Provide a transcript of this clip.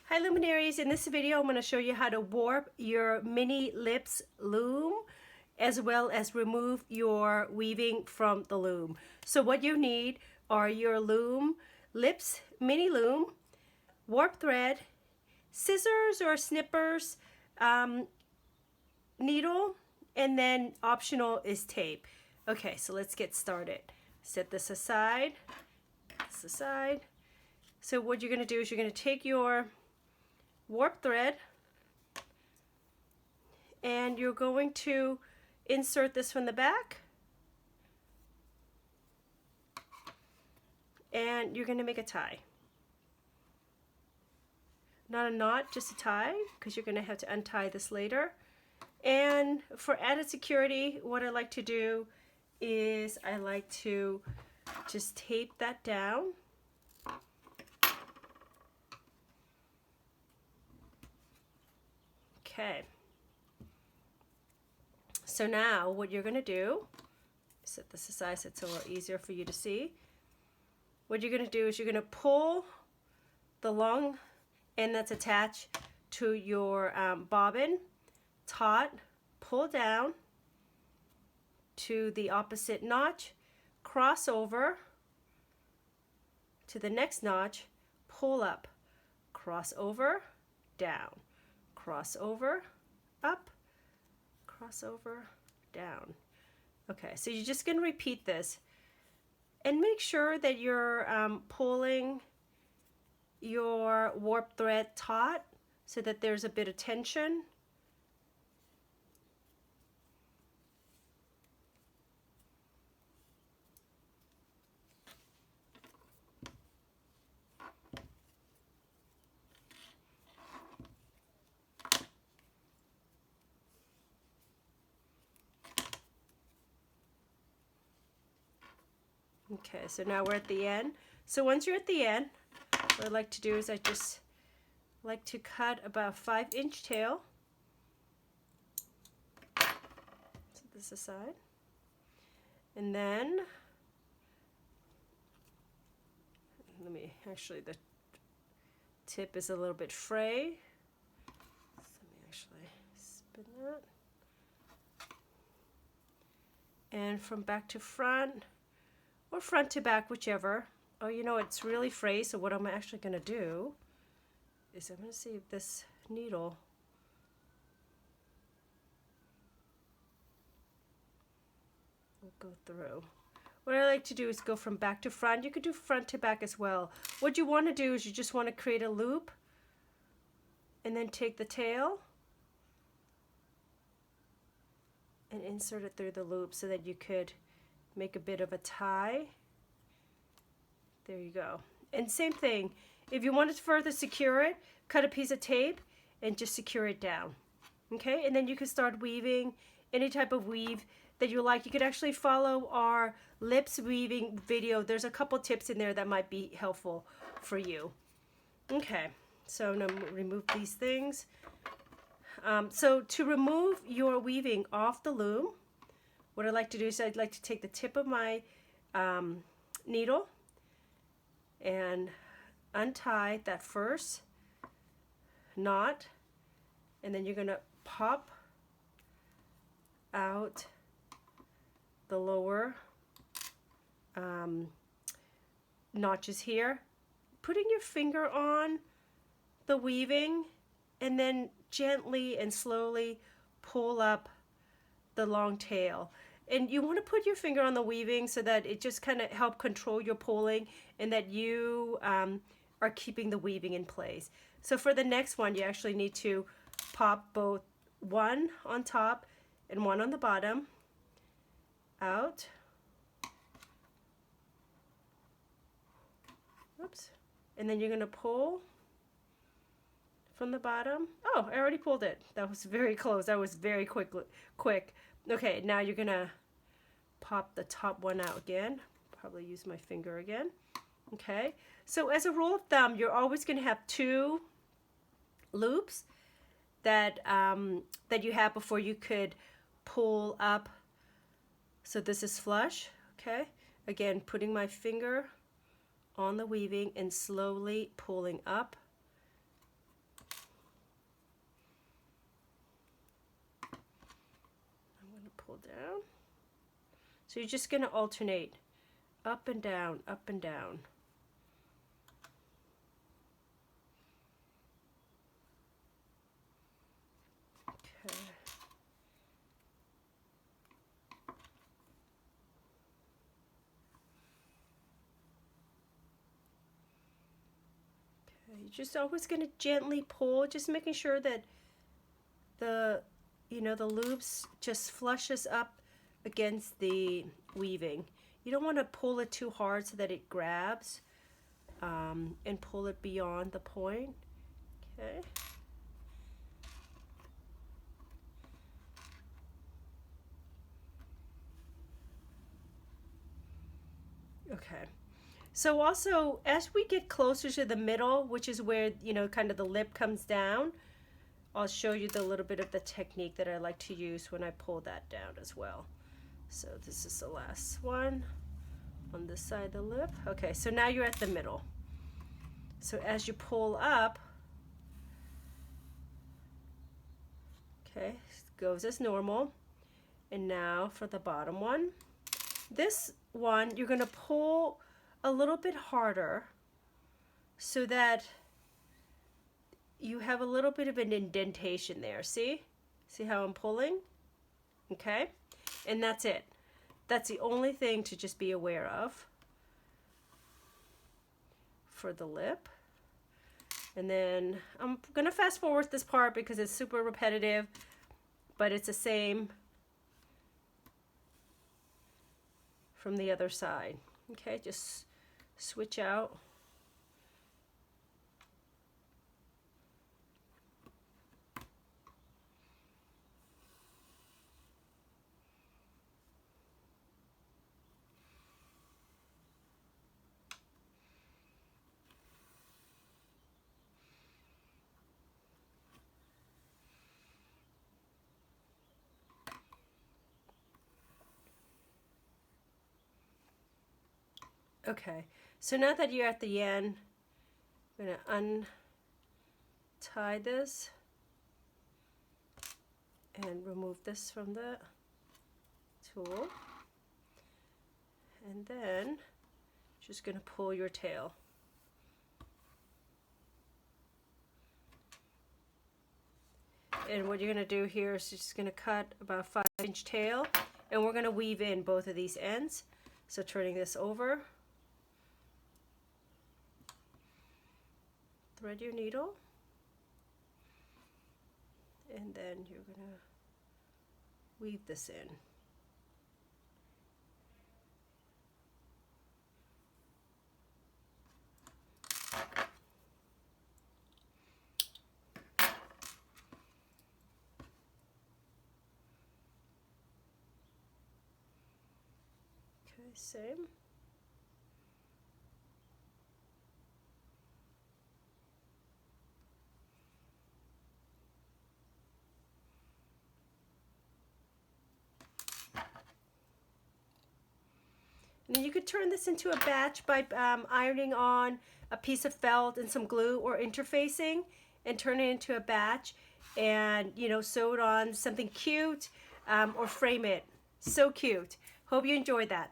Hi luminaries, in this video I'm going to show you how to warp your mini lips loom as well as remove your weaving from the loom. So what you need are your loom lips, mini loom, warp thread, scissors or snippers, needle, and then optional is tape. Okay, so let's get started. Set this aside, So what you're going to do is you're going to take your warp thread and you're going to insert this from the back and you're going to make a tie. Not a knot, just a tie, because you're going to have to untie this later. And for added security, what I like to do is I like to just tape that down. Okay. So now what you're going to do, set this aside so it's a little easier for you to see. What you're going to do is you're going to pull the long end that's attached to your bobbin, taut, pull down to the opposite notch, cross over to the next notch, pull up, cross over, down, cross over, up, cross over, down. Okay, so you're just going to repeat this and make sure that you're pulling your warp thread taut so that there's a bit of tension. Okay, so now we're at the end. So once you're at the end, what I like to do is I just like to cut about a 5-inch tail. Set this aside. And then, the tip is a little bit fray. So let me actually spin that. And from back to front, or front to back, whichever. Oh, you know, it's really frayed, so what I'm actually going to do is I'm going to see if this needle will go through. What I like to do is go from back to front. You could do front to back as well. What you want to do is you just want to create a loop and then take the tail and insert it through the loop so that you could make a bit of a tie. There you go. And same thing, if you want to further secure it, cut a piece of tape and just secure it down. Okay, and then you can start weaving any type of weave that you like. You could actually follow our lips weaving video. There's a couple tips in there that might be helpful for you. Okay, so I'm going to remove these things. So to remove your weaving off the loom, what I like to do is I'd like to take the tip of my needle and untie that first knot, and then you're going to pop out the lower notches here, putting your finger on the weaving and then gently and slowly pull up the long tail. And you want to put your finger on the weaving so that it just kind of help control your pulling and that you are keeping the weaving in place. So for the next one, you actually need to pop both one on top and one on the bottom out. Oops. And then you're going to pull from the bottom. Oh, I already pulled it. That was very close. That was very quick. Okay, now you're going to pop the top one out again. Probably use my finger again. Okay, so as a rule of thumb, you're always going to have 2 loops that that you have before you could pull up. So this is flush. Okay, again, putting my finger on the weaving and slowly pulling up pull down. So you're just going to alternate up and down, up and down. Okay. You're just always going to gently pull, just making sure that the loops just flushes up against the weaving. You don't want to pull it too hard so that it grabs and pull it beyond the point. Okay. Okay. So also, as we get closer to the middle, which is where, kind of the lip comes down, I'll show you the little bit of the technique that I like to use when I pull that down as well. So this is the last one on this side of the lip. Okay, so now you're at the middle. So as you pull up, okay, goes as normal. And now for the bottom one. This one, you're going to pull a little bit harder so that you have a little bit of an indentation there. See how I'm pulling? Okay, and that's it. That's the only thing to just be aware of for the lip. And then I'm gonna fast forward this part because it's super repetitive, but it's the same from the other side. Okay, just switch out. Okay, so now that you're at the end, I'm going to untie this and remove this from the tool. And then just going to pull your tail. And what you're going to do here is just going to cut about a 5-inch tail, and we're going to weave in both of these ends. So turning this over. Thread your needle, and then you're going to weave this in. Okay, same. And then you could turn this into a batch by ironing on a piece of felt and some glue or interfacing, and turn it into a batch, and sew it on something cute or frame it. So cute. Hope you enjoyed that.